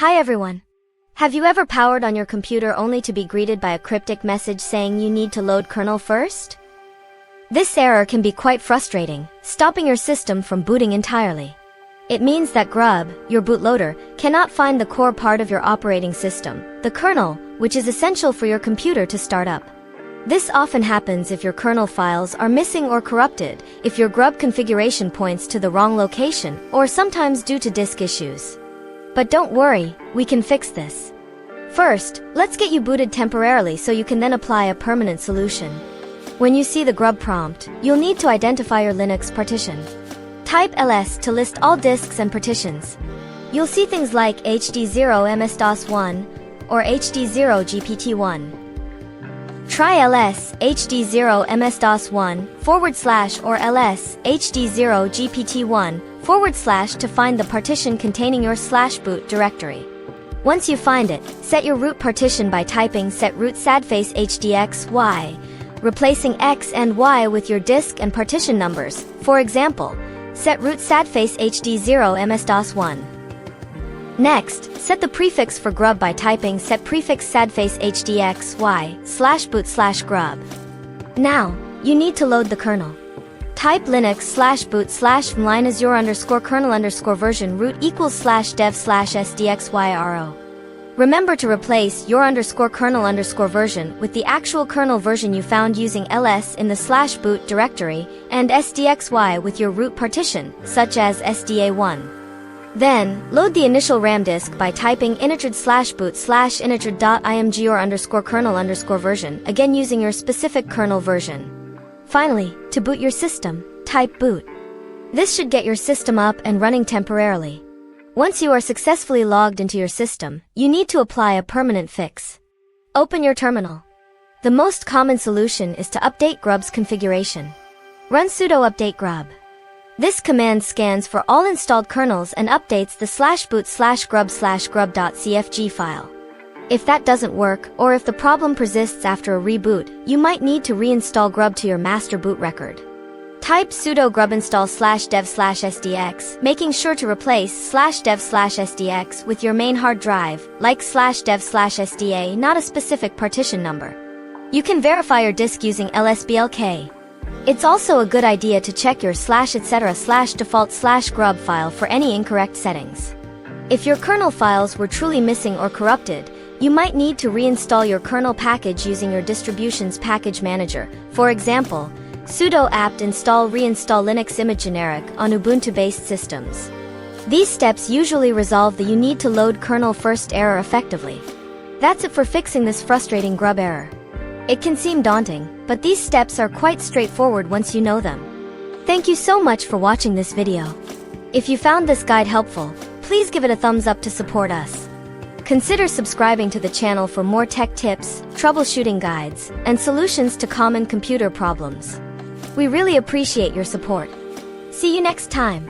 Hi everyone. Have you ever powered on your computer only to be greeted by a cryptic message saying you need to load kernel first? This error can be quite frustrating, stopping your system from booting entirely. It means that Grub, your bootloader, cannot find the core part of your operating system, the kernel, which is essential for your computer to start up. This often happens if your kernel files are missing or corrupted, if your Grub configuration points to the wrong location, or sometimes due to disk issues. But don't worry, we can fix this. First, let's get you booted temporarily so you can then apply a permanent solution. When you see the Grub prompt, you'll need to identify your Linux partition. Type ls to list all disks and partitions. You'll see things like hd0 ms-1 or hd0 gpt1. Try ls hd0 ms-1 / or ls hd0 gpt1 / to find the partition containing your /boot directory. Once you find it, set your root partition by typing set root sadface hdx y, replacing x and y with your disk and partition numbers. For example, set root sadface hd0 ms-1. Next, set the prefix for grub by typing set prefix sadface hdx y /boot /grub. Now, you need to load the kernel. Type linux /boot /vmlinuz your_kernel_version root equals /dev /sdxyro. Remember to replace your_kernel_version with the actual kernel version you found using ls in the /boot directory and sdxy with your root partition, such as sda1. Then, load the initial RAM disk by typing initrd /boot initrd.img your_kernel_version, again using your specific kernel version. Finally, to boot your system, type boot. This should get your system up and running temporarily. Once you are successfully logged into your system, you need to apply a permanent fix. Open your terminal. The most common solution is to update Grub's configuration. Run sudo update grub. This command scans for all installed kernels and updates the /boot /grub/grub.cfg file. If that doesn't work, or if the problem persists after a reboot, you might need to reinstall Grub to your master boot record. Type sudo grub install /dev /sdx, making sure to replace /dev /sdx with your main hard drive, like /dev /sda, not a specific partition number. You can verify your disk using lsblk. It's also a good idea to check your /etc/default /grub file for any incorrect settings. If your kernel files were truly missing or corrupted, you might need to reinstall your kernel package using your distribution's package manager. For example, sudo apt install reinstall Linux image generic on Ubuntu-based systems. These steps usually resolve the you need to load kernel first error effectively. That's it for fixing this frustrating Grub error. It can seem daunting, but these steps are quite straightforward once you know them. Thank you so much for watching this video. If you found this guide helpful, please give it a thumbs up to support us. Consider subscribing to the channel for more tech tips, troubleshooting guides, and solutions to common computer problems. We really appreciate your support. See you next time.